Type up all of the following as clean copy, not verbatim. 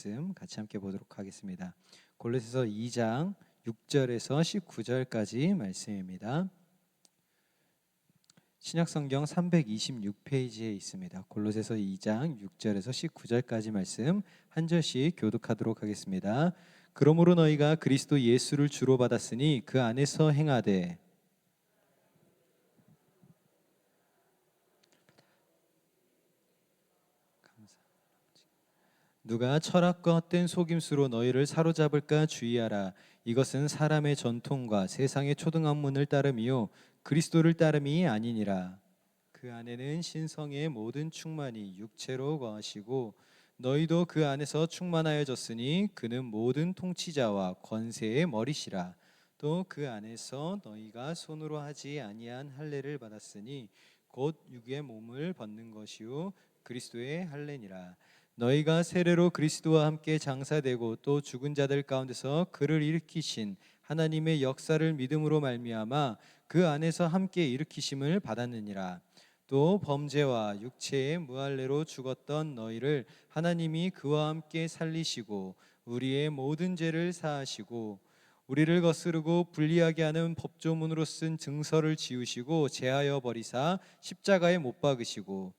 말씀 같이 함께 보도록 하겠습니다. 골로새서 2장 6절에서 19절까지 말씀입니다. 신약성경 326페이지에 있습니다. 골로새서 2장 6절에서 19절까지 말씀 한 절씩 교독하도록 하겠습니다. 그러므로 너희가 그리스도 예수를 주로 받았으니 그 안에서 행하되 누가 철학과 헛된 속임수로 너희를 사로잡을까 주의하라. 이것은 사람의 전통과 세상의 초등학문을 따름이요 그리스도를 따름이 아니니라. 그 안에는 신성의 모든 충만이 육체로 거하시고 너희도 그 안에서 충만하여졌으니 그는 모든 통치자와 권세의 머리시라. 또 그 안에서 너희가 손으로 하지 아니한 할례를 받았으니 곧 육의 몸을 벗는 것이요 그리스도의 할례니라. 너희가 세례로 그리스도와 함께 장사되고 또 죽은 자들 가운데서 그를 일으키신 하나님의 역사를 믿음으로 말미암아 그 안에서 함께 일으키심을 받았느니라. 또 범죄와 육체의 무할례로 죽었던 너희를 하나님이 그와 함께 살리시고 우리의 모든 죄를 사하시고 우리를 거스르고 불리하게 하는 법조문으로 쓴 증서를 지우시고 제하여 버리사 십자가에 못 박으시고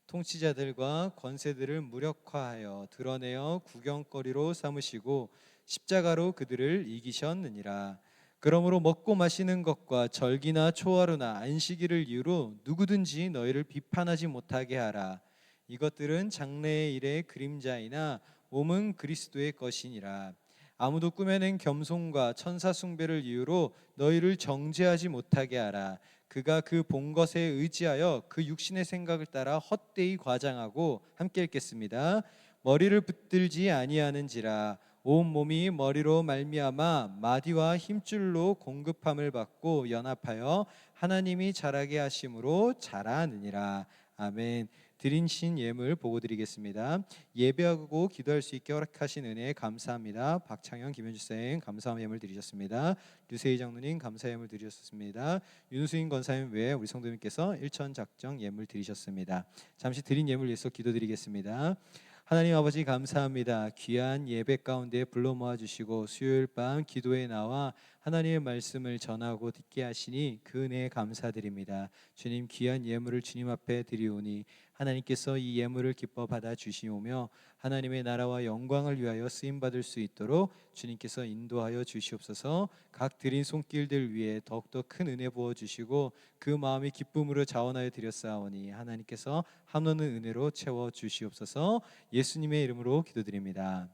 통치자들과 권세들을 무력화하여 드러내어 구경거리로 삼으시고 십자가로 그들을 이기셨느니라. 그러므로 먹고 마시는 것과 절기나 초하루나 안식일을 이유로 누구든지 너희를 비판하지 못하게 하라. 이것들은 장래의 일의 그림자이나 몸은 그리스도의 것이니라. 아무도 꾸며낸 겸손과 천사 숭배를 이유로 너희를 정죄하지 못하게 하라. 그가 그 본 것에 의지하여 그 육신의 생각을 따라 헛되이 과장하고 함께 읽겠습니다. 머리를 붙들지 아니하는지라. 온 몸이 머리로 말미암아 마디와 힘줄로 공급함을 받고 연합하여 하나님이 자라게 하심으로 자라느니라. 아멘. 드린 신 예물 보고 드리겠습니다. 예배하고 기도할 수 있게 허락하신 은혜에 감사합니다. 박창현, 김현주 쌤 감사함 예물 드리셨습니다. 류세희 장로님 감사 예물 드리셨습니다. 윤수인 권사님 외에 우리 성도님께서 일천 작정 예물 드리셨습니다. 잠시 드린 예물 위해서 기도드리겠습니다. 하나님 아버지 감사합니다. 귀한 예배 가운데 불러 모아주시고 수요일 밤 기도에 나와 하나님의 말씀을 전하고 듣게 하시니 그 은혜에 감사드립니다. 주님 귀한 예물을 주님 앞에 드리오니 하나님께서 이 예물을 기뻐 받아 주시오며 하나님의 나라와 영광을 위하여 쓰임받을 수 있도록 주님께서 인도하여 주시옵소서. 각 드린 손길들 위에 더욱더 큰 은혜 부어주시고 그 마음이 기쁨으로 자원하여 드렸사오니 하나님께서 한없는 은혜로 채워 주시옵소서. 예수님의 이름으로 기도드립니다.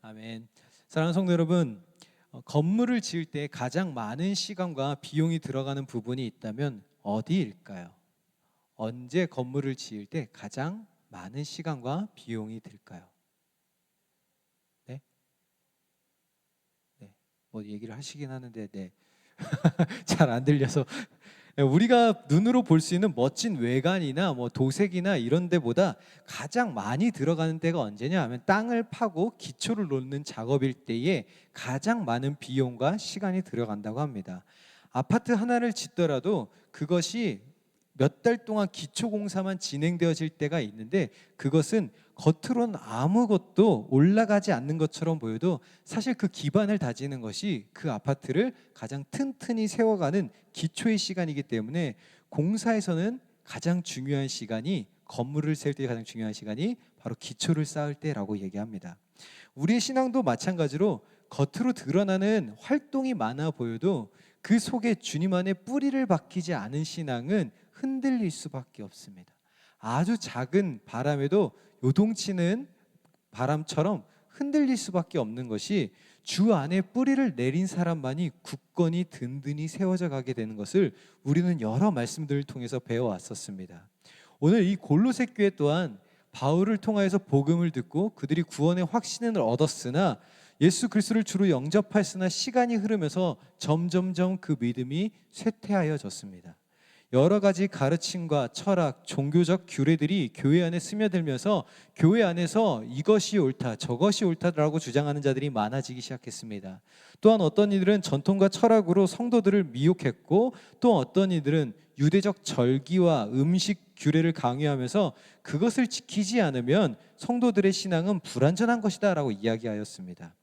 아멘. 사랑하는 성도 여러분, 건물을 지을 때 가장 많은 시간과 비용이 들어가는 부분이 있다면 어디일까요? 언제 건물을 지을 때 가장 많은 시간과 비용이 들까요? 네? 네. 뭐 얘기를 하시긴 하는데 네. 잘 안 들려서 우리가 눈으로 볼 수 있는 멋진 외관이나 뭐 도색이나 이런 데보다 가장 많이 들어가는 때가 언제냐 하면 땅을 파고 기초를 놓는 작업일 때에 가장 많은 비용과 시간이 들어간다고 합니다. 아파트 하나를 짓더라도 그것이 몇 달 동안 기초 공사만 진행되어질 때가 있는데 그것은 겉으로는 아무것도 올라가지 않는 것처럼 보여도 사실 그 기반을 다지는 것이 그 아파트를 가장 튼튼히 세워가는 기초의 시간이기 때문에 공사에서는 가장 중요한 시간이 건물을 세울 때 가장 중요한 시간이 바로 기초를 쌓을 때라고 얘기합니다. 우리의 신앙도 마찬가지로 겉으로 드러나는 활동이 많아 보여도 그 속에 주님 안에 뿌리를 박히지 않은 신앙은 흔들릴 수밖에 없습니다. 아주 작은 바람에도 요동치는 바람처럼 흔들릴 수밖에 없는 것이 주 안에 뿌리를 내린 사람만이 굳건히 든든히 세워져 가게 되는 것을 우리는 여러 말씀들을 통해서 배워왔었습니다. 오늘 이 골로새 교회 또한 바울을 통하여서 복음을 듣고 그들이 구원의 확신을 얻었으나 예수 그리스도를 주로 영접하였으나 시간이 흐르면서 점점점 그 믿음이 쇠퇴하여졌습니다. 여러 가지 가르침과 철학, 종교적 규례들이 교회 안에 스며들면서 교회 안에서 이것이 옳다, 저것이 옳다라고 주장하는 자들이 많아지기 시작했습니다. 또한 어떤 이들은 전통과 철학으로 성도들을 미혹했고, 또 어떤 이들은 유대적 절기와 음식 규례를 강요하면서 그것을 지키지 않으면 성도들의 신앙은 불완전한 것이다 라고 이야기하였습니다.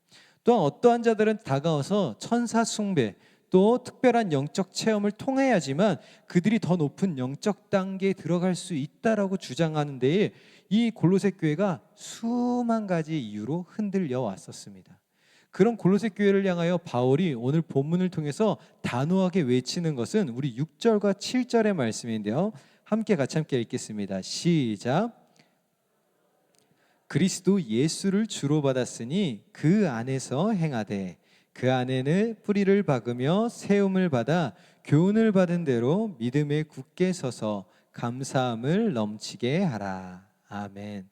또한 어떠한 자들은 다가와서 천사 숭배, 또 특별한 영적 체험을 통해야지만 그들이 더 높은 영적 단계에 들어갈 수 있다라고 주장하는 데에 이 골로새 교회가 수만 가지 이유로 흔들려 왔었습니다. 그런 골로새 교회를 향하여 바울이 오늘 본문을 통해서 단호하게 외치는 것은 우리 6절과 7절의 말씀인데요. 함께 읽겠습니다. 시작. 그리스도 예수를 주로 받았으니 그 안에서 행하되 그 안에는 뿌리를 박으며 세움을 받아 교훈을 받은 대로 믿음에 굳게 서서 감사함을 넘치게 하라. 아멘.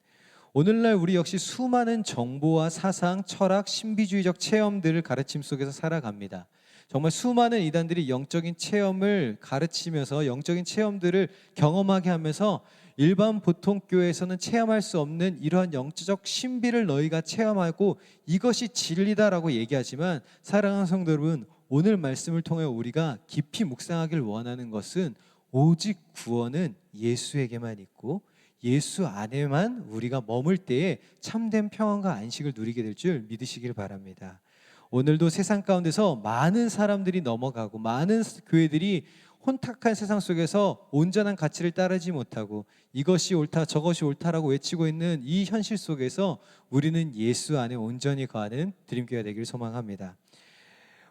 오늘날 우리 역시 수많은 정보와 사상, 철학, 신비주의적 체험들을 가르침 속에서 살아갑니다. 정말 수많은 이단들이 영적인 체험을 가르치면서 영적인 체험들을 경험하게 하면서 일반 보통 교회에서는 체험할 수 없는 이러한 영적 신비를 너희가 체험하고 이것이 진리다라고 얘기하지만, 사랑하는 성도 여러분, 오늘 말씀을 통해 우리가 깊이 묵상하길 원하는 것은 오직 구원은 예수에게만 있고 예수 안에만 우리가 머물 때에 참된 평안과 안식을 누리게 될 줄 믿으시길 바랍니다. 오늘도 세상 가운데서 많은 사람들이 넘어가고 많은 교회들이 혼탁한 세상 속에서 온전한 가치를 따르지 못하고 이것이 옳다 저것이 옳다라고 외치고 있는 이 현실 속에서 우리는 예수 안에 온전히 거하는 드림교회가 되길 소망합니다.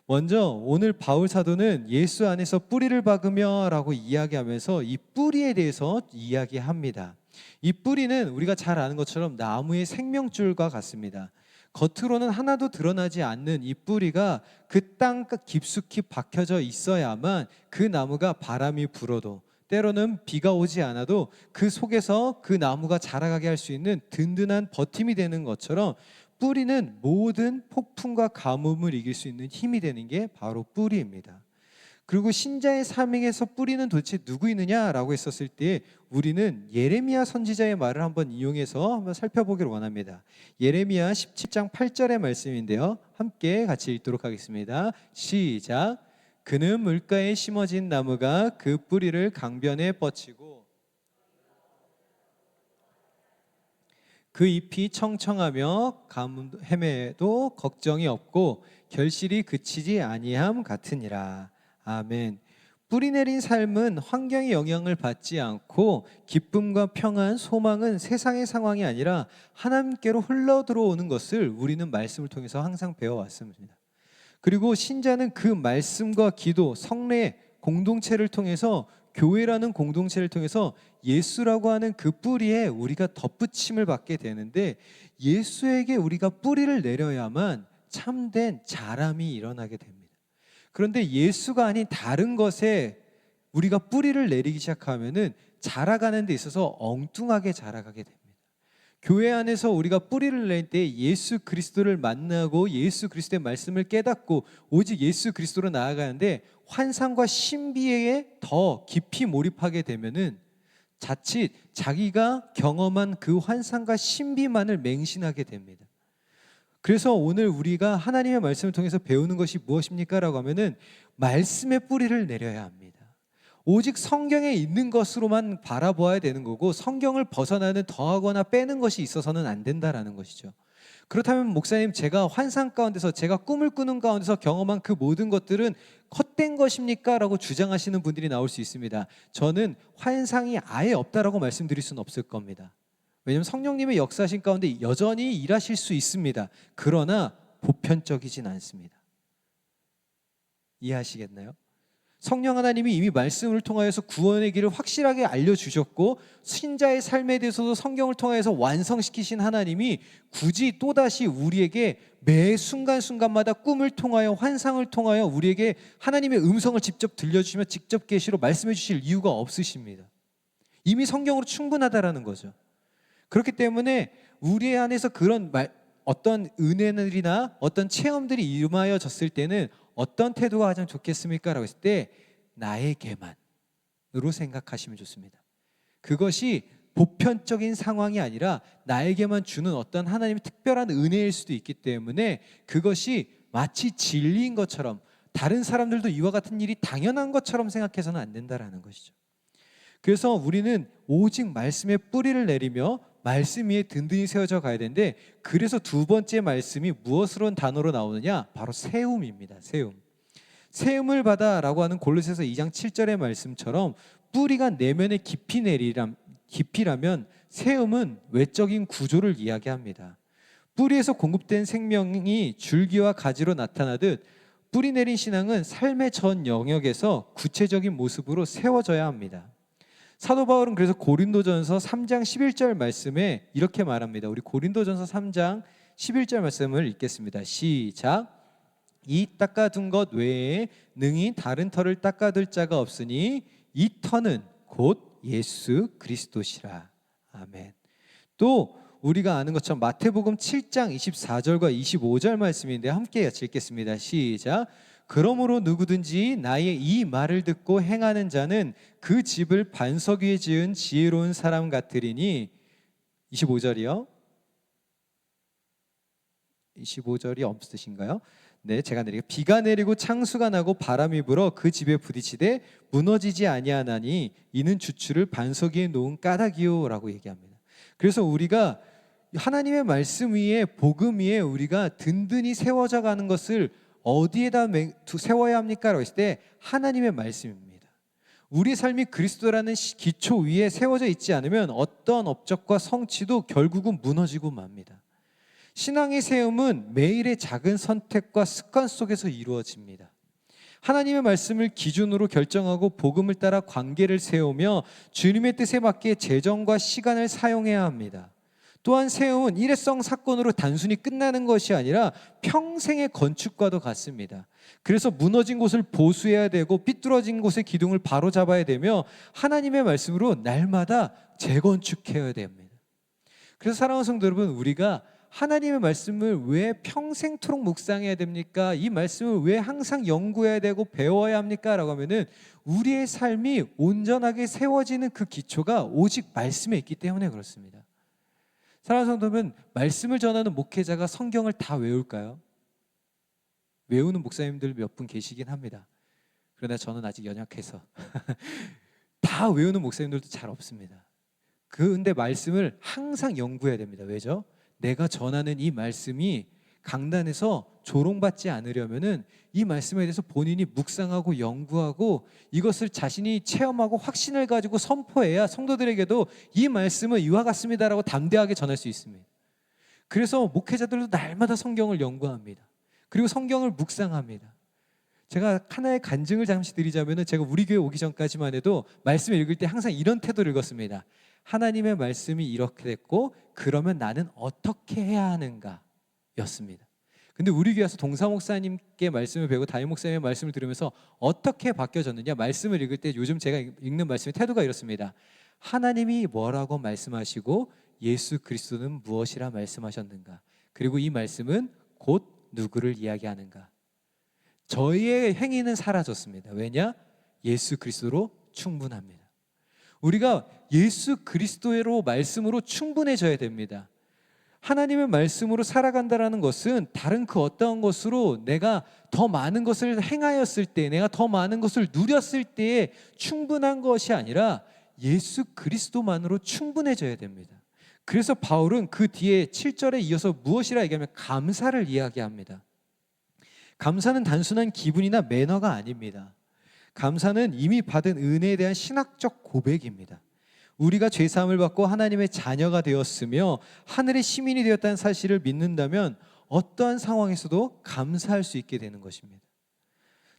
먼저 오늘 바울 사도는 예수 안에서 뿌리를 박으며 라고 이야기하면서 이 뿌리에 대해서 이야기합니다. 이 뿌리는 우리가 잘 아는 것처럼 나무의 생명줄과 같습니다. 겉으로는 하나도 드러나지 않는 이 뿌리가 그 땅 깊숙이 박혀져 있어야만 그 나무가 바람이 불어도 때로는 비가 오지 않아도 그 속에서 그 나무가 자라가게 할 수 있는 든든한 버팀이 되는 것처럼 뿌리는 모든 폭풍과 가뭄을 이길 수 있는 힘이 되는 게 바로 뿌리입니다. 그리고 신자의 삶에서 뿌리는 도대체 누구 있느냐라고 했었을 때 우리는 예레미야 선지자의 말을 한번 이용해서 한번 살펴보기를 원합니다. 예레미야 17장 8절의 말씀인데요. 함께 같이 읽도록 하겠습니다. 시작. 그는 물가에 심어진 나무가 그 뿌리를 강변에 뻗치고 그 잎이 청청하며 헤매도 걱정이 없고 결실이 그치지 아니함 같으니라. 아멘. 뿌리 내린 삶은 환경의 영향을 받지 않고 기쁨과 평안, 소망은 세상의 상황이 아니라 하나님께로 흘러 들어오는 것을 우리는 말씀을 통해서 항상 배워왔습니다. 그리고 신자는 그 말씀과 기도, 성례 공동체를 통해서, 교회라는 공동체를 통해서 예수라고 하는 그 뿌리에 우리가 덧붙임을 받게 되는데, 예수에게 우리가 뿌리를 내려야만 참된 자람이 일어나게 됩니다. 그런데 예수가 아닌 다른 것에 우리가 뿌리를 내리기 시작하면은 자라가는 데 있어서 엉뚱하게 자라가게 됩니다. 교회 안에서 우리가 뿌리를 낼 때 예수 그리스도를 만나고 예수 그리스도의 말씀을 깨닫고 오직 예수 그리스도로 나아가는데 환상과 신비에 더 깊이 몰입하게 되면은 자칫 자기가 경험한 그 환상과 신비만을 맹신하게 됩니다. 그래서 오늘 우리가 하나님의 말씀을 통해서 배우는 것이 무엇입니까? 라고 하면은 말씀의 뿌리를 내려야 합니다. 오직 성경에 있는 것으로만 바라보아야 되는 거고 성경을 벗어나는 더하거나 빼는 것이 있어서는 안 된다라는 것이죠. 그렇다면 목사님, 제가 환상 가운데서 제가 꿈을 꾸는 가운데서 경험한 그 모든 것들은 헛된 것입니까? 라고 주장하시는 분들이 나올 수 있습니다. 저는 환상이 아예 없다라고 말씀드릴 수는 없을 겁니다. 왜냐하면 성령님의 역사하신 가운데 여전히 일하실 수 있습니다. 그러나 보편적이진 않습니다. 이해하시겠나요? 성령 하나님이 이미 말씀을 통하여서 구원의 길을 확실하게 알려주셨고 신자의 삶에 대해서도 성경을 통해서 완성시키신 하나님이 굳이 또다시 우리에게 매 순간순간마다 꿈을 통하여 환상을 통하여 우리에게 하나님의 음성을 직접 들려주시며 직접 계시로 말씀해 주실 이유가 없으십니다. 이미 성경으로 충분하다라는 거죠. 그렇기 때문에 우리 안에서 그런 어떤 은혜들이나 어떤 체험들이 임하여졌을 때는 어떤 태도가 가장 좋겠습니까? 라고 했을 때 나에게만, 생각하시면 좋습니다. 그것이 보편적인 상황이 아니라 나에게만 주는 어떤 하나님의 특별한 은혜일 수도 있기 때문에 그것이 마치 진리인 것처럼, 다른 사람들도 이와 같은 일이 당연한 것처럼 생각해서는 안 된다라는 것이죠. 그래서 우리는 오직 말씀의 뿌리를 내리며 말씀 위에 든든히 세워져 가야 되는데, 그래서 두 번째 말씀이 무엇으로 단어로 나오느냐? 바로 세움입니다. 세움을 받아라고 하는 골로새서 2장 7절의 말씀처럼 뿌리가 내면에 깊이라면 세움은 외적인 구조를 이야기합니다. 뿌리에서 공급된 생명이 줄기와 가지로 나타나듯 뿌리 내린 신앙은 삶의 전 영역에서 구체적인 모습으로 세워져야 합니다. 사도 바울은 그래서 고린도전서 3장 11절 말씀에 이렇게 말합니다. 우리 고린도전서 3장 11절 말씀을 읽겠습니다. 시작. 이 닦아둔 것 외에 능히 다른 터를 닦아둘 자가 없으니 이 터는 곧 예수 그리스도시라. 아멘. 또 우리가 아는 것처럼 마태복음 7장 24절과 25절 말씀인데 함께 같이 읽겠습니다. 시작. 그러므로 누구든지 나의 이 말을 듣고 행하는 자는 그 집을 반석 위에 지은 지혜로운 사람 같으리니. 25절이요? 25절이 없으신가요? 네, 제가 내리고 비가 내리고 창수가 나고 바람이 불어 그 집에 부딪히되 무너지지 아니하나니 이는 주추를 반석 위에 놓은 까닭이요라고 얘기합니다. 그래서 우리가 하나님의 말씀 위에, 복음 위에 우리가 든든히 세워져 가는 것을 어디에다 세워야 합니까? 라고 했을 때 하나님의 말씀입니다. 우리 삶이 그리스도라는 기초 위에 세워져 있지 않으면 어떤 업적과 성취도 결국은 무너지고 맙니다. 신앙의 세움은 매일의 작은 선택과 습관 속에서 이루어집니다. 하나님의 말씀을 기준으로 결정하고 복음을 따라 관계를 세우며 주님의 뜻에 맞게 재정과 시간을 사용해야 합니다. 또한 세움은 일회성 사건으로 단순히 끝나는 것이 아니라 평생의 건축과도 같습니다. 그래서 무너진 곳을 보수해야 되고 삐뚤어진 곳의 기둥을 바로잡아야 되며 하나님의 말씀으로 날마다 재건축해야 됩니다. 그래서 사랑하는 성도 여러분, 우리가 하나님의 말씀을 왜 평생토록 묵상해야 됩니까? 이 말씀을 왜 항상 연구해야 되고 배워야 합니까? 라고 하면은 우리의 삶이 온전하게 세워지는 그 기초가 오직 말씀에 있기 때문에 그렇습니다. 사랑하는 성도는 말씀을 전하는 목회자가 성경을 다 외울까요? 외우는 목사님들 몇 분 계시긴 합니다. 그러나 저는 아직 연약해서 다 외우는 목사님들도 잘 없습니다. 근데 말씀을 항상 연구해야 됩니다. 왜죠? 내가 전하는 이 말씀이 강단에서 조롱받지 않으려면은 이 말씀에 대해서 본인이 묵상하고 연구하고 이것을 자신이 체험하고 확신을 가지고 선포해야 성도들에게도 이 말씀은 이와 같습니다라고 담대하게 전할 수 있습니다. 그래서 목회자들도 날마다 성경을 연구합니다. 그리고 성경을 묵상합니다. 제가 하나의 간증을 잠시 드리자면은 제가 우리 교회 오기 전까지만 해도 말씀을 읽을 때 항상 이런 태도를 읽었습니다. 하나님의 말씀이 이렇게 됐고 그러면 나는 어떻게 해야 하는가 였습니다. 근데 우리 교회 와서 동사 목사님께 말씀을 배우고 담임 목사님의 말씀을 들으면서 어떻게 바뀌어졌느냐, 말씀을 읽을 때 요즘 제가 읽는 말씀의 태도가 이렇습니다. 하나님이 뭐라고 말씀하시고 예수 그리스도는 무엇이라 말씀하셨는가, 그리고 이 말씀은 곧 누구를 이야기하는가. 저희의 행위는 사라졌습니다. 왜냐? 예수 그리스도로 충분합니다. 우리가 예수 그리스도로 말씀으로 충분해져야 됩니다. 하나님의 말씀으로 살아간다는 것은 다른 그 어떠한 것으로 내가 더 많은 것을 행하였을 때, 내가 더 많은 것을 누렸을 때에 충분한 것이 아니라 예수 그리스도만으로 충분해져야 됩니다. 그래서 바울은 그 뒤에 7절에 이어서 무엇이라 얘기하면 감사를 이야기합니다. 감사는 단순한 기분이나 매너가 아닙니다. 감사는 이미 받은 은혜에 대한 신학적 고백입니다. 우리가 죄사함을 받고 하나님의 자녀가 되었으며 하늘의 시민이 되었다는 사실을 믿는다면 어떠한 상황에서도 감사할 수 있게 되는 것입니다.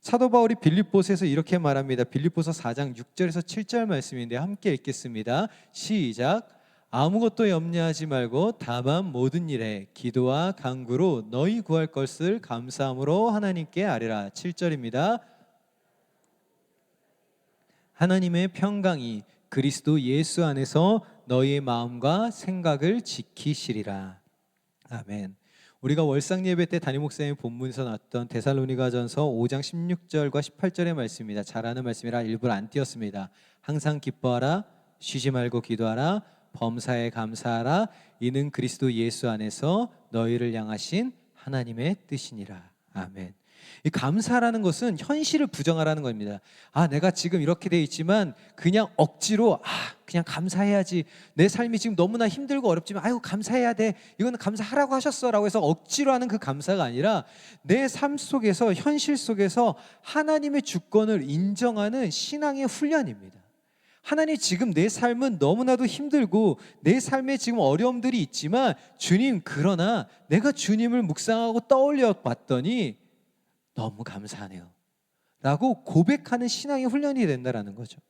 사도 바울이 빌립보서에서 이렇게 말합니다. 빌립보서 4장 6절에서 7절 말씀인데 함께 읽겠습니다. 시작. 아무것도 염려하지 말고 다만 모든 일에 기도와 간구로 너희 구할 것을 감사함으로 하나님께 아뢰라. 7절입니다. 하나님의 평강이 그리스도 예수 안에서 너희의 마음과 생각을 지키시리라. 아멘. 우리가 월상 예배 때 담임 목사님 본문에서 나왔던 데살로니가전서 5장 16절과 18절의 말씀입니다. 잘 아는 말씀이라 일부러 안 띄었습니다. 항상 기뻐하라, 쉬지 말고 기도하라, 범사에 감사하라, 이는 그리스도 예수 안에서 너희를 향하신 하나님의 뜻이니라. 아멘. 이 감사라는 것은 현실을 부정하라는 겁니다. 내가 지금 이렇게 돼 있지만 그냥 억지로 그냥 감사해야지. 내 삶이 지금 너무나 힘들고 어렵지만 아유 감사해야 돼. 이거는 감사하라고 하셨어라고 해서 억지로 하는 그 감사가 아니라 내 삶 속에서 현실 속에서 하나님의 주권을 인정하는 신앙의 훈련입니다. 하나님, 지금 내 삶은 너무나도 힘들고 내 삶에 지금 어려움들이 있지만 주님, 그러나 내가 주님을 묵상하고 떠올려 봤더니 너무 감사하네요 라고 고백하는 신앙의 훈련이 된다는 거죠.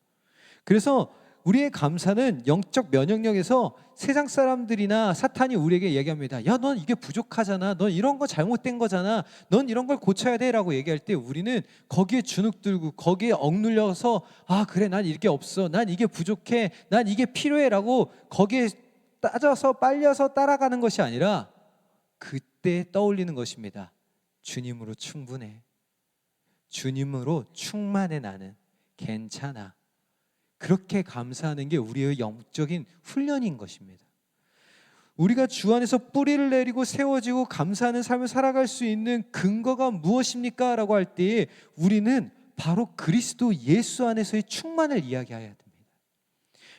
그래서 우리의 감사는 영적 면역력에서 세상 사람들이나 사탄이 우리에게 얘기합니다. 야, 넌 이게 부족하잖아. 넌 이런 거 잘못된 거잖아. 넌 이런 걸 고쳐야 돼 라고 얘기할 때 우리는 거기에 주눅들고 거기에 억눌려서 그래, 난 이게 없어. 난 이게 부족해. 난 이게 필요해 라고 거기에 따져서 빨려서 따라가는 것이 아니라 그때 떠올리는 것입니다. 주님으로 충분해. 주님으로 충만해. 나는 괜찮아. 그렇게 감사하는 게 우리의 영적인 훈련인 것입니다. 우리가 주 안에서 뿌리를 내리고 세워지고 감사하는 삶을 살아갈 수 있는 근거가 무엇입니까? 라고 할 때 우리는 바로 그리스도 예수 안에서의 충만을 이야기해야 됩니다.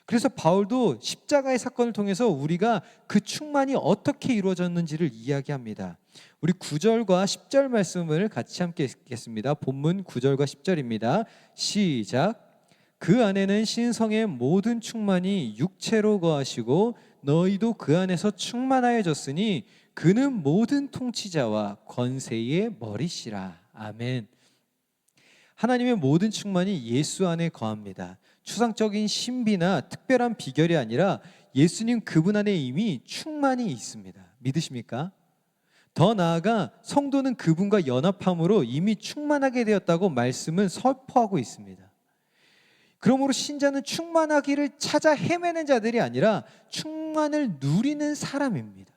그래서 바울도 십자가의 사건을 통해서 우리가 그 충만이 어떻게 이루어졌는지를 이야기합니다. 우리 9절과 10절 말씀을 같이 함께 읽겠습니다. 본문 9절과 10절입니다. 시작. 그 안에는 신성의 모든 충만이 육체로 거하시고 너희도 그 안에서 충만하여졌으니 그는 모든 통치자와 권세의 머리시라. 아멘. 하나님의 모든 충만이 예수 안에 거합니다. 추상적인 신비나 특별한 비결이 아니라 예수님 그분 안에 이미 충만이 있습니다. 믿으십니까? 더 나아가 성도는 그분과 연합함으로 이미 충만하게 되었다고 말씀은 선포하고 있습니다. 그러므로 신자는 충만하기를 찾아 헤매는 자들이 아니라 충만을 누리는 사람입니다.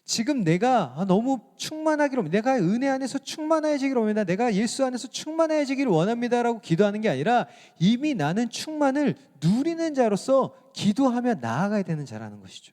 지금 내가 너무 충만하기로, 내가 은혜 안에서 충만해지기를 원합니다, 내가 예수 안에서 충만해지기를 원합니다라고 기도하는 게 아니라 이미 나는 충만을 누리는 자로서 기도하며 나아가야 되는 자라는 것이죠.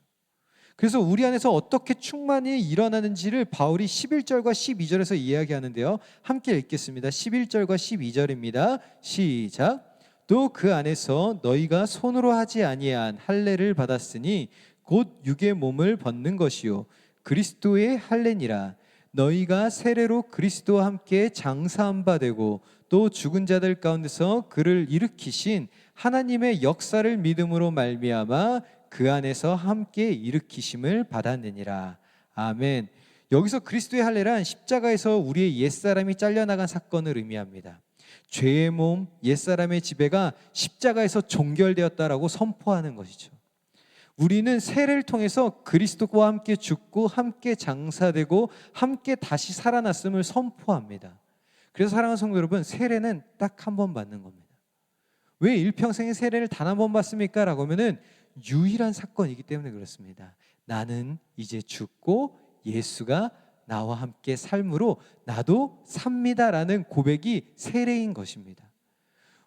그래서 우리 안에서 어떻게 충만이 일어나는지를 바울이 11절과 12절에서 이야기하는데요. 함께 읽겠습니다. 11절과 12절입니다. 시작. 또 그 안에서 너희가 손으로 하지 아니한 할례를 받았으니 곧 육의 몸을 벗는 것이요 그리스도의 할례니라. 너희가 세례로 그리스도와 함께 장사한 바 되고 또 죽은 자들 가운데서 그를 일으키신 하나님의 역사를 믿음으로 말미암아 그 안에서 함께 일으키심을 받았느니라. 아멘. 여기서 그리스도의 할례란 십자가에서 우리의 옛사람이 잘려나간 사건을 의미합니다. 죄의 몸, 옛사람의 지배가 십자가에서 종결되었다라고 선포하는 것이죠. 우리는 세례를 통해서 그리스도와 함께 죽고 함께 장사되고 함께 다시 살아났음을 선포합니다. 그래서 사랑하는 성도 여러분, 세례는 딱 한 번 받는 겁니다. 왜 일평생에 세례를 단 한 번 받습니까? 라고 하면은 유일한 사건이기 때문에 그렇습니다. 나는 이제 죽고 예수가 나와 함께 삶으로 나도 삽니다라는 고백이 세례인 것입니다.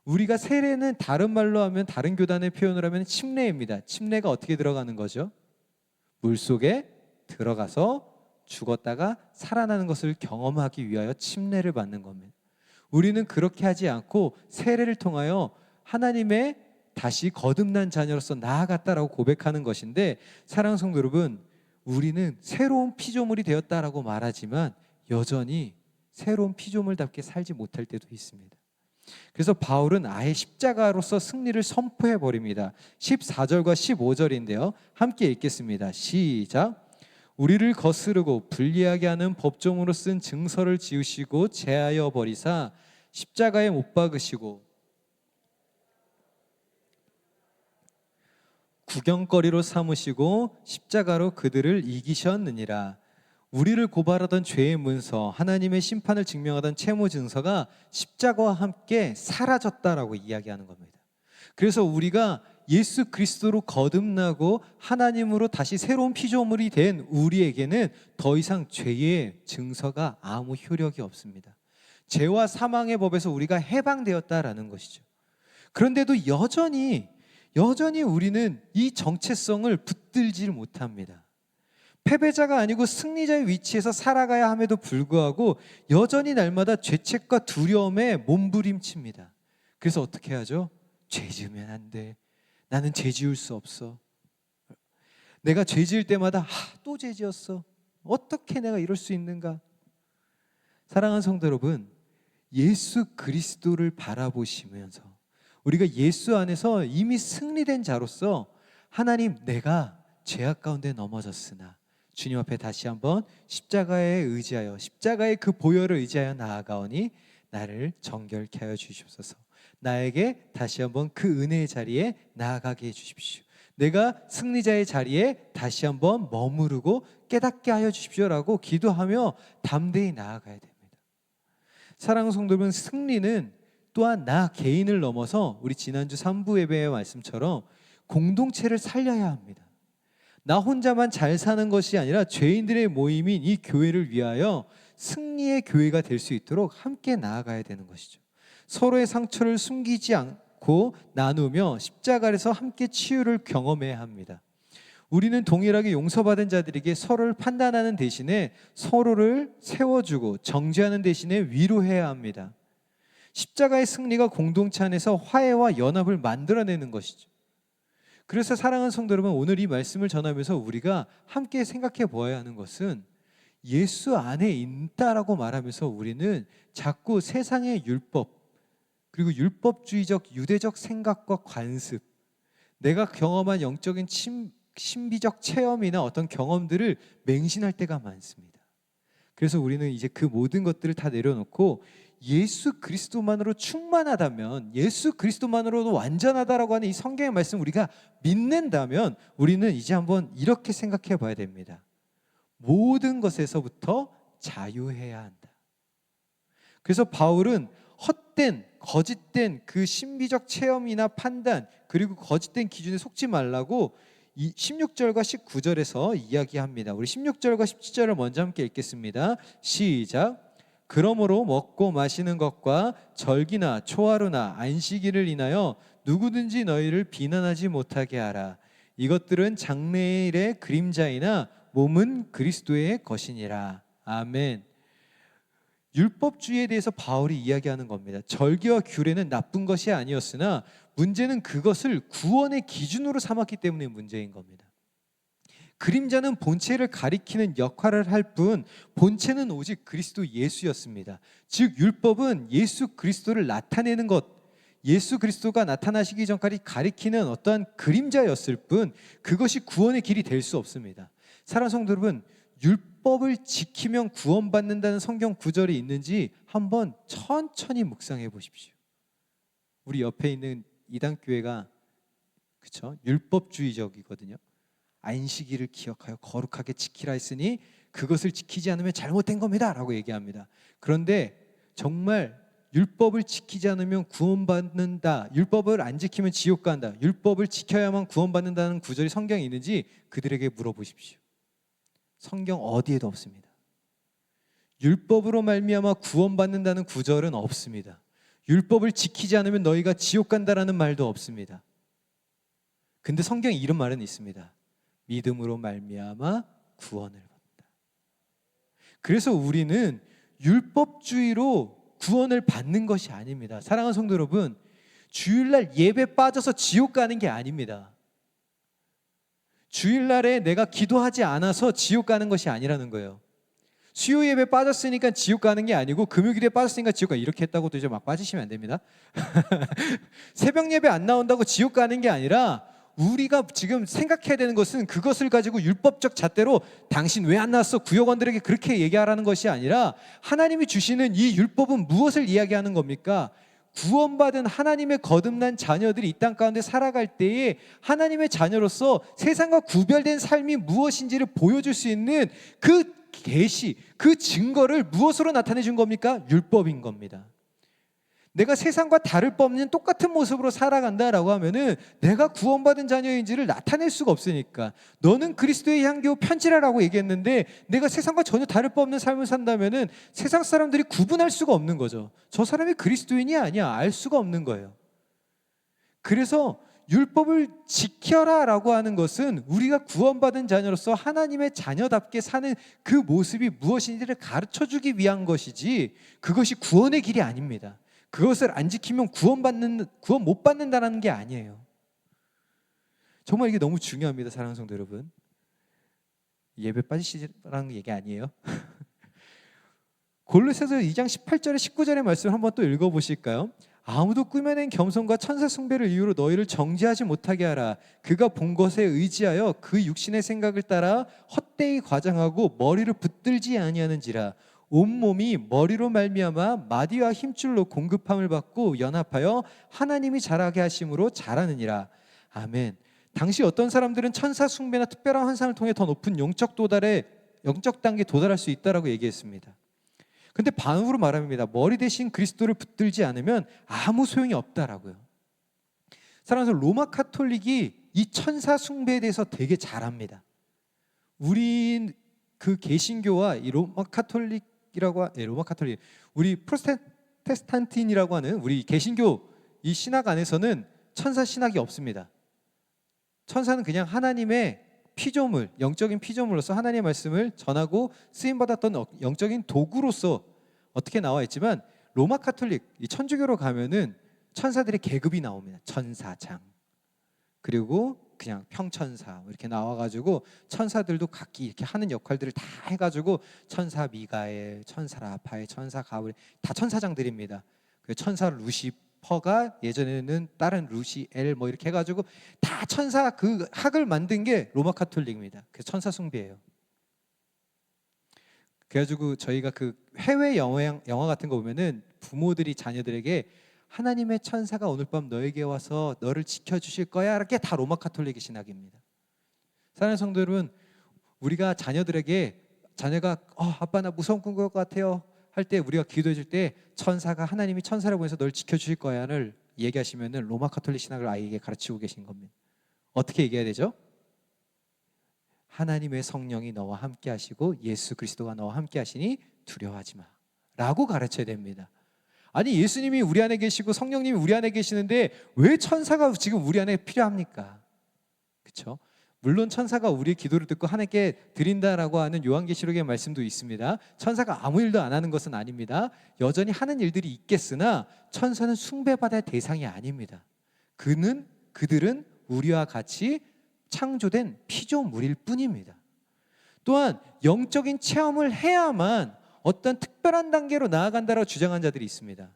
우리가 세례는 다른 말로 하면, 다른 교단의 표현을 하면 침례입니다. 침례가 어떻게 들어가는 거죠? 물속에 들어가서 죽었다가 살아나는 것을 경험하기 위하여 침례를 받는 겁니다. 우리는 그렇게 하지 않고 세례를 통하여 하나님의 다시 거듭난 자녀로서 나아갔다라고 고백하는 것인데, 사랑하는 성도 여러분, 우리는 새로운 피조물이 되었다라고 말하지만 여전히 새로운 피조물답게 살지 못할 때도 있습니다. 그래서 바울은 아예 십자가로서 승리를 선포해 버립니다. 14절과 15절인데요. 함께 읽겠습니다. 시작. 우리를 거스르고 불리하게 하는 법정으로 쓴 증서를 지우시고 제하여 버리사 십자가에 못 박으시고 구경거리로 삼으시고 십자가로 그들을 이기셨느니라. 우리를 고발하던 죄의 문서, 하나님의 심판을 증명하던 채무 증서가 십자가와 함께 사라졌다라고 이야기하는 겁니다. 그래서 우리가 예수 그리스도로 거듭나고 하나님으로 다시 새로운 피조물이 된 우리에게는 더 이상 죄의 증서가 아무 효력이 없습니다. 죄와 사망의 법에서 우리가 해방되었다라는 것이죠. 그런데도 여전히 우리는 이 정체성을 붙들지를 못합니다. 패배자가 아니고 승리자의 위치에서 살아가야 함에도 불구하고 여전히 날마다 죄책과 두려움에 몸부림칩니다. 그래서 어떻게 하죠? 죄 지으면 안 돼. 나는 죄 지을 수 없어. 내가 죄 지을 때마다 또 죄 지었어. 어떻게 내가 이럴 수 있는가? 사랑하는 성도 여러분, 예수 그리스도를 바라보시면서 우리가 예수 안에서 이미 승리된 자로서 하나님, 내가 죄악 가운데 넘어졌으나 주님 앞에 다시 한번 십자가에 의지하여 십자가의 그 보혈을 의지하여 나아가오니 나를 정결케 하여 주시옵소서. 나에게 다시 한번 그 은혜의 자리에 나아가게 해주십시오. 내가 승리자의 자리에 다시 한번 머무르고 깨닫게 하여 주십시오라고 기도하며 담대히 나아가야 됩니다. 사랑하는 성도 여러분, 승리는 또한 나 개인을 넘어서 우리 지난주 3부 예배의 말씀처럼 공동체를 살려야 합니다. 나 혼자만 잘 사는 것이 아니라 죄인들의 모임인 이 교회를 위하여 승리의 교회가 될 수 있도록 함께 나아가야 되는 것이죠. 서로의 상처를 숨기지 않고 나누며 십자가에서 함께 치유를 경험해야 합니다. 우리는 동일하게 용서받은 자들에게 서로를 판단하는 대신에 서로를 세워주고 정죄하는 대신에 위로해야 합니다. 십자가의 승리가 공동체 안에서 화해와 연합을 만들어내는 것이죠. 그래서 사랑하는 성도 여러분, 오늘 이 말씀을 전하면서 우리가 함께 생각해 보아야 하는 것은 예수 안에 있다라고 말하면서 우리는 자꾸 세상의 율법 그리고 율법주의적 유대적 생각과 관습, 내가 경험한 영적인 신비적 체험이나 어떤 경험들을 맹신할 때가 많습니다. 그래서 우리는 이제 그 모든 것들을 다 내려놓고 예수 그리스도만으로 충만하다면, 예수 그리스도만으로도 완전하다라고 하는 이 성경의 말씀 우리가 믿는다면 우리는 이제 한번 이렇게 생각해 봐야 됩니다. 모든 것에서부터 자유해야 한다. 그래서 바울은 헛된 거짓된 그 신비적 체험이나 판단 그리고 거짓된 기준에 속지 말라고 16절과 19절에서 이야기합니다. 우리 16절과 17절을 먼저 함께 읽겠습니다. 시작. 그러므로 먹고 마시는 것과 절기나 초하루나 안식일을 인하여 누구든지 너희를 비난하지 못하게 하라. 이것들은 장래일의 그림자이나 몸은 그리스도의 것이니라. 아멘. 율법주의에 대해서 바울이 이야기하는 겁니다. 절기와 규례는 나쁜 것이 아니었으나 문제는 그것을 구원의 기준으로 삼았기 때문에 문제인 겁니다. 그림자는 본체를 가리키는 역할을 할 뿐 본체는 오직 그리스도 예수였습니다. 즉 율법은 예수 그리스도를 나타내는 것, 예수 그리스도가 나타나시기 전까지 가리키는 어떠한 그림자였을 뿐 그것이 구원의 길이 될 수 없습니다. 사랑하는 성도 여러분, 율법을 지키면 구원받는다는 성경 구절이 있는지 한번 천천히 묵상해 보십시오. 우리 옆에 있는 이단교회가 그렇죠? 율법주의적이거든요. 안식일을 기억하여 거룩하게 지키라 했으니 그것을 지키지 않으면 잘못된 겁니다 라고 얘기합니다. 그런데 정말 율법을 지키지 않으면 구원받는다, 율법을 안 지키면 지옥 간다, 율법을 지켜야만 구원받는다는 구절이 성경에 있는지 그들에게 물어보십시오. 성경 어디에도 없습니다. 율법으로 말미암아 구원받는다는 구절은 없습니다. 율법을 지키지 않으면 너희가 지옥 간다라는 말도 없습니다. 근데 성경에 이런 말은 있습니다. 믿음으로 말미암아 구원을 받는다. 그래서 우리는 율법주의로 구원을 받는 것이 아닙니다. 사랑하는 성도 여러분, 주일날 예배 빠져서 지옥 가는 게 아닙니다. 주일날에 내가 기도하지 않아서 지옥 가는 것이 아니라는 거예요. 수요 예배 빠졌으니까 지옥 가는 게 아니고 금요일에 빠졌으니까 지옥 가, 이렇게 했다고 또 이제 막 빠지시면 안 됩니다. 새벽 예배 안 나온다고 지옥 가는 게 아니라 우리가 지금 생각해야 되는 것은 그것을 가지고 율법적 잣대로 당신 왜 안 나왔어? 구역원들에게 그렇게 얘기하라는 것이 아니라 하나님이 주시는 이 율법은 무엇을 이야기하는 겁니까? 구원받은 하나님의 거듭난 자녀들이 이 땅 가운데 살아갈 때에 하나님의 자녀로서 세상과 구별된 삶이 무엇인지를 보여줄 수 있는 그 계시, 그 증거를 무엇으로 나타내 준 겁니까? 율법인 겁니다. 내가 세상과 다를 바 없는 똑같은 모습으로 살아간다라고 하면은 내가 구원받은 자녀인지를 나타낼 수가 없으니까. 너는 그리스도의 향기요 편지라라고 얘기했는데 내가 세상과 전혀 다를 바 없는 삶을 산다면은 세상 사람들이 구분할 수가 없는 거죠. 저 사람이 그리스도인이 아니야 알 수가 없는 거예요. 그래서 율법을 지켜라라고 하는 것은 우리가 구원받은 자녀로서 하나님의 자녀답게 사는 그 모습이 무엇인지를 가르쳐주기 위한 것이지 그것이 구원의 길이 아닙니다. 그것을 안 지키면 구원 못 받는다는 게 아니에요. 정말 이게 너무 중요합니다. 사랑하는 성도 여러분. 예배 빠지시라는 얘기 아니에요. 골로새서 2장 18절에 19절의 말씀 한번 또 읽어보실까요? 아무도 꾸며낸 겸손과 천사 숭배를 이유로 너희를 정죄하지 못하게 하라. 그가 본 것에 의지하여 그 육신의 생각을 따라 헛되이 과장하고 머리를 붙들지 아니하는지라. 온몸이 머리로 말미암아 마디와 힘줄로 공급함을 받고 연합하여 하나님이 자라게 하심으로 자라느니라. 아멘. 당시 어떤 사람들은 천사 숭배나 특별한 환상을 통해 더 높은 영적 단계에 도달할 수 있다라고 얘기했습니다. 근데 반으로 말합니다. 머리 대신 그리스도를 붙들지 않으면 아무 소용이 없다라고요. 사랑하는 로마 카톨릭이 이 천사 숭배에 대해서 되게 잘합니다. 우리 그 개신교와 이 로마 카톨릭 우리 프로테스탄틴이라고 하는 우리 개신교 이 신학 안에서는 천사 신학이 없습니다. 천사는 그냥 하나님의 피조물, 영적인 피조물로서 하나님의 말씀을 전하고 쓰임받았던 영적인 도구로서 어떻게 나와 있지만 로마 카톨릭, 이 천주교로 가면은 천사들의 계급이 나옵니다. 천사장, 그리고 그냥 평천사 이렇게 나와가지고 천사들도 각기 이렇게 하는 역할들을 다 해가지고 천사 미가엘, 천사 라파엘, 천사 가브리엘 다 천사장들입니다. 그 천사 루시퍼가 예전에는 다른 루시엘 뭐 이렇게 해가지고 다 천사 그 학을 만든 게 로마 카톨릭입니다. 그 천사 숭배예요. 그래가지고 저희가 그 해외 영화 같은 거 보면은 부모들이 자녀들에게 하나님의 천사가 오늘 밤 너에게 와서 너를 지켜주실 거야 이렇게 다 로마 카톨릭의 신학입니다. 사랑하는 성도 여러분, 우리가 자녀들에게 자녀가 아빠 나 무서운 꿈 꿀 것 같아요 할 때 우리가 기도해 줄 때 천사가 하나님이 천사를 보내서 널 지켜주실 거야를 얘기하시면은 로마 카톨릭 신학을 아이에게 가르치고 계신 겁니다. 어떻게 얘기해야 되죠? 하나님의 성령이 너와 함께 하시고 예수 그리스도가 너와 함께 하시니 두려워하지 마 라고 가르쳐야 됩니다. 아니 예수님이 우리 안에 계시고 성령님이 우리 안에 계시는데 왜 천사가 지금 우리 안에 필요합니까? 그렇죠? 물론 천사가 우리의 기도를 듣고 하나님께 드린다라고 하는 요한계시록의 말씀도 있습니다. 천사가 아무 일도 안 하는 것은 아닙니다. 여전히 하는 일들이 있겠으나 천사는 숭배받을 대상이 아닙니다. 그들은 우리와 같이 창조된 피조물일 뿐입니다. 또한 영적인 체험을 해야만 어떤 특별한 단계로 나아간다라고 주장한 자들이 있습니다.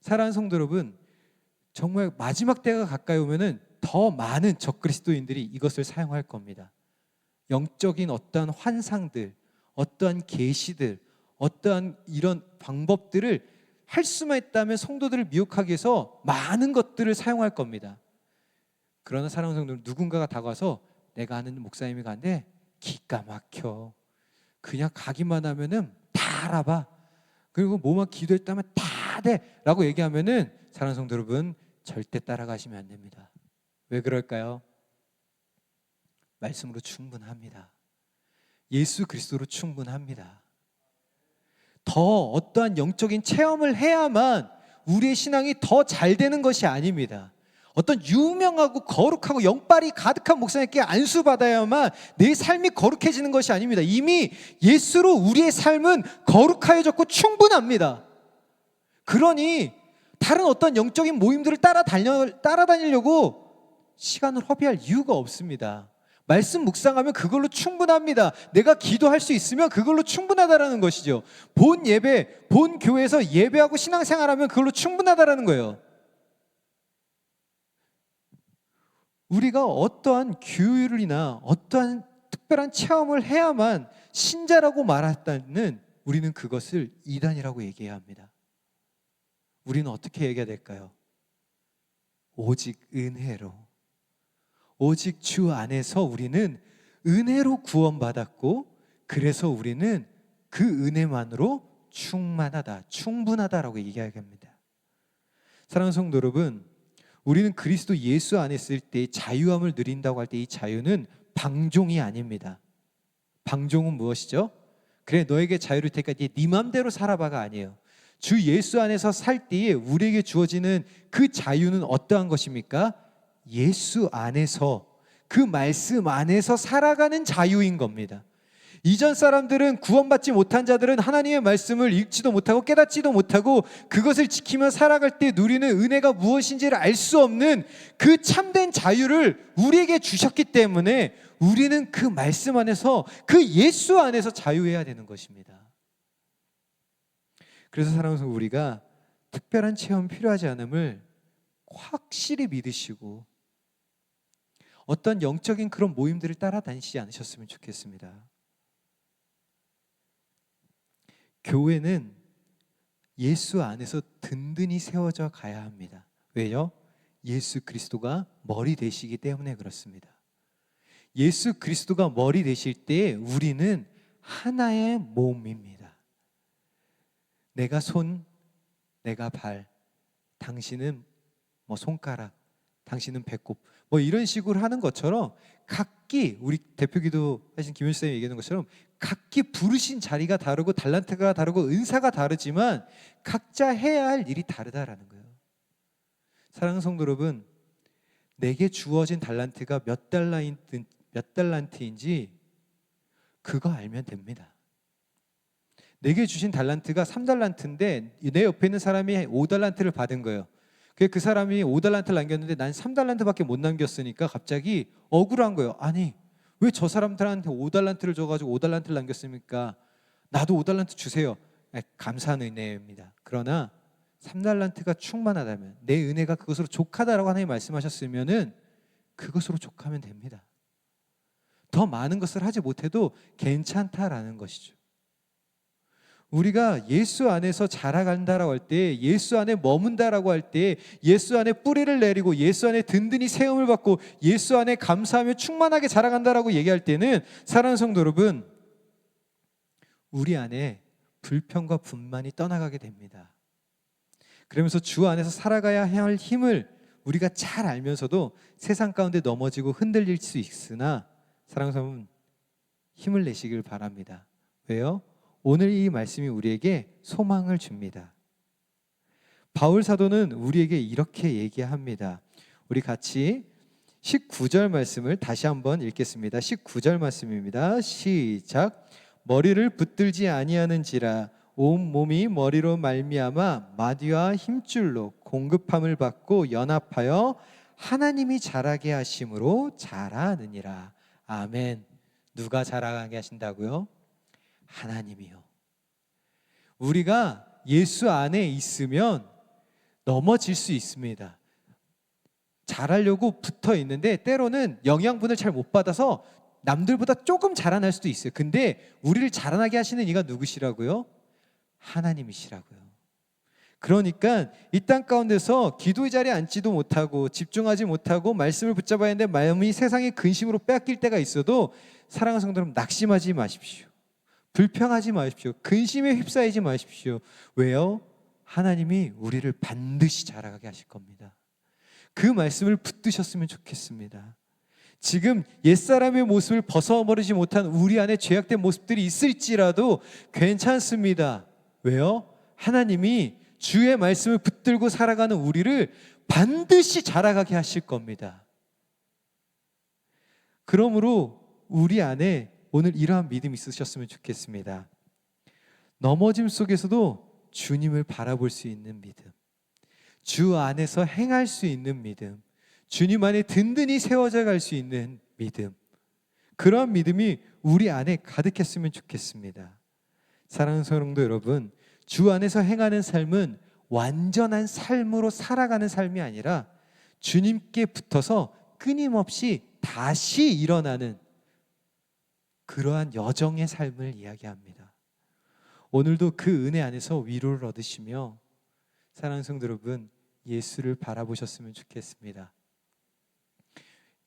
사랑하는 성도 여러분, 정말 마지막 때가 가까이 오면은 더 많은 적그리스도인들이 이것을 사용할 겁니다. 영적인 어떠한 환상들, 어떠한 계시들, 어떠한 이런 방법들을 할 수만 있다면 성도들을 미혹하기 위해서 많은 것들을 사용할 겁니다. 그러나 사랑하는 성도들, 누군가가 다가와서 내가 아는 목사님이 가는데 기가 막혀, 그냥 가기만 하면은 다 알아봐, 그리고 뭐만 기도했다면 다 돼 라고 얘기하면은 사랑하는 성도 여러분, 절대 따라가시면 안 됩니다. 왜 그럴까요? 말씀으로 충분합니다. 예수 그리스도로 충분합니다. 더 어떠한 영적인 체험을 해야만 우리의 신앙이 더 잘 되는 것이 아닙니다. 어떤 유명하고 거룩하고 영빨이 가득한 목사님께 안수받아야만 내 삶이 거룩해지는 것이 아닙니다. 이미 예수로 우리의 삶은 거룩하여졌고 충분합니다. 그러니 다른 어떤 영적인 모임들을 따라다니려고 시간을 허비할 이유가 없습니다. 말씀 묵상하면 그걸로 충분합니다. 내가 기도할 수 있으면 그걸로 충분하다라는 것이죠. 본 예배, 본 교회에서 예배하고 신앙생활하면 그걸로 충분하다라는 거예요. 우리가 어떠한 규율이나 어떠한 특별한 체험을 해야만 신자라고 말했다는, 우리는 그것을 이단이라고 얘기해야 합니다. 우리는 어떻게 얘기해야 될까요? 오직 은혜로, 오직 주 안에서 우리는 은혜로 구원받았고, 그래서 우리는 그 은혜만으로 충만하다, 충분하다라고 얘기해야 합니다. 사랑하는 성도 여러분, 우리는 그리스도 예수 안에 있을 때 자유함을 누린다고 할 때 이 자유는 방종이 아닙니다. 방종은 무엇이죠? 그래, 너에게 자유를 테니까 네 맘대로 살아봐가 아니에요. 주 예수 안에서 살 때에 우리에게 주어지는 그 자유는 어떠한 것입니까? 예수 안에서, 그 말씀 안에서 살아가는 자유인 겁니다. 이전 사람들은, 구원받지 못한 자들은 하나님의 말씀을 읽지도 못하고 깨닫지도 못하고 그것을 지키며 살아갈 때 누리는 은혜가 무엇인지를 알 수 없는 그 참된 자유를 우리에게 주셨기 때문에 우리는 그 말씀 안에서, 그 예수 안에서 자유해야 되는 것입니다. 그래서 사랑하는 우리가 특별한 체험 필요하지 않음을 확실히 믿으시고 어떤 영적인 그런 모임들을 따라다니시지 않으셨으면 좋겠습니다. 교회는 예수 안에서 든든히 세워져 가야 합니다. 왜요? 예수 그리스도가 머리 되시기 때문에 그렇습니다. 예수 그리스도가 머리 되실 때 우리는 하나의 몸입니다. 내가 손, 내가 발, 당신은 손가락, 당신은 배꼽, 이런 식으로 하는 것처럼 각기, 우리 대표기도 하신 김윤수 쌤이 얘기하는 것처럼 각기 부르신 자리가 다르고 달란트가 다르고 은사가 다르지만 각자 해야 할 일이 다르다라는 거예요. 사랑하는 성도 여러분, 내게 주어진 달란트가 몇 달란트인지 그거 알면 됩니다. 내게 주신 달란트가 3달란트인데 내 옆에 있는 사람이 5달란트를 받은 거예요. 그 사람이 5달란트를 남겼는데 난 3달란트밖에 못 남겼으니까 갑자기 억울한 거예요. 아니, 왜 저 사람들한테 5달란트를 줘가지고 5달란트를 남겼습니까? 나도 5달란트 주세요. 감사한 은혜입니다. 그러나 3달란트가 충만하다면, 내 은혜가 그것으로 족하다라고 하나님 말씀하셨으면은 그것으로 족하면 됩니다. 더 많은 것을 하지 못해도 괜찮다라는 것이죠. 우리가 예수 안에서 자라간다라고 할 때, 예수 안에 머문다라고 할 때, 예수 안에 뿌리를 내리고 예수 안에 든든히 세움을 받고 예수 안에 감사하며 충만하게 자라간다라고 얘기할 때는, 사랑하는 성도 여러분, 우리 안에 불평과 분만이 떠나가게 됩니다. 그러면서 주 안에서 살아가야 할 힘을 우리가 잘 알면서도 세상 가운데 넘어지고 흔들릴 수 있으나, 사랑하는 여러분, 힘을 내시길 바랍니다. 왜요? 오늘 이 말씀이 우리에게 소망을 줍니다. 바울 사도는 우리에게 이렇게 얘기합니다. 우리 같이 19절 말씀을 다시 한번 읽겠습니다. 19절 말씀입니다. 시작. 머리를 붙들지 아니하는지라 온 몸이 머리로 말미암아 마디와 힘줄로 공급함을 받고 연합하여 하나님이 자라게 하심으로 자라느니라. 아멘. 누가 자라게 하신다고요? 하나님이요. 우리가 예수 안에 있으면 넘어질 수 있습니다. 잘하려고 붙어 있는데 때로는 영양분을 잘 못 받아서 남들보다 조금 자라날 수도 있어요. 근데 우리를 자라나게 하시는 이가 누구시라고요? 하나님이시라고요. 그러니까 이 땅 가운데서 기도의 자리에 앉지도 못하고 집중하지 못하고 말씀을 붙잡아야 하는데 마음이 세상의 근심으로 빼앗길 때가 있어도, 사랑하는 성도 여러분, 낙심하지 마십시오. 불평하지 마십시오. 근심에 휩싸이지 마십시오. 왜요? 하나님이 우리를 반드시 자라게 하실 겁니다. 그 말씀을 붙드셨으면 좋겠습니다. 지금 옛사람의 모습을 벗어버리지 못한 우리 안에 죄악된 모습들이 있을지라도 괜찮습니다. 왜요? 하나님이 주의 말씀을 붙들고 살아가는 우리를 반드시 자라가게 하실 겁니다. 그러므로 우리 안에 오늘 이러한 믿음이 있으셨으면 좋겠습니다. 넘어짐 속에서도 주님을 바라볼 수 있는 믿음, 주 안에서 행할 수 있는 믿음, 주님 안에 든든히 세워져 갈 수 있는 믿음, 그러한 믿음이 우리 안에 가득했으면 좋겠습니다. 사랑하는 성도 여러분, 주 안에서 행하는 삶은 완전한 삶으로 살아가는 삶이 아니라 주님께 붙어서 끊임없이 다시 일어나는 그러한 여정의 삶을 이야기합니다. 오늘도 그 은혜 안에서 위로를 얻으시며, 사랑하는 성도 여러분, 예수를 바라보셨으면 좋겠습니다.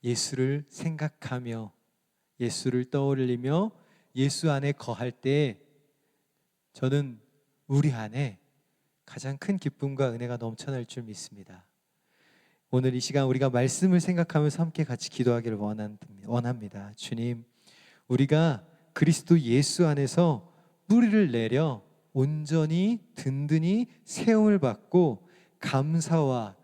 예수를 생각하며 예수를 떠올리며 예수 안에 거할 때 저는 우리 안에 가장 큰 기쁨과 은혜가 넘쳐날 줄 믿습니다. 오늘 이 시간 우리가 말씀을 생각하면서 함께 같이 기도하기를 원합니다. 주님, 우리가 그리스도 예수 안에서 뿌리를 내려 온전히 든든히 세움을 받고 감사와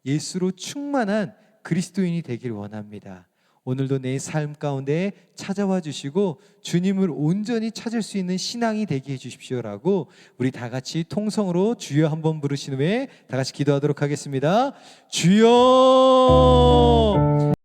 예수로 충만한 그리스도인이 되길 원합니다. 오늘도 내 삶 가운데 찾아와 주시고 주님을 온전히 찾을 수 있는 신앙이 되게 해주십시오라고 우리 다 같이 통성으로 주여 한번 부르신 후에 다 같이 기도하도록 하겠습니다. 주여.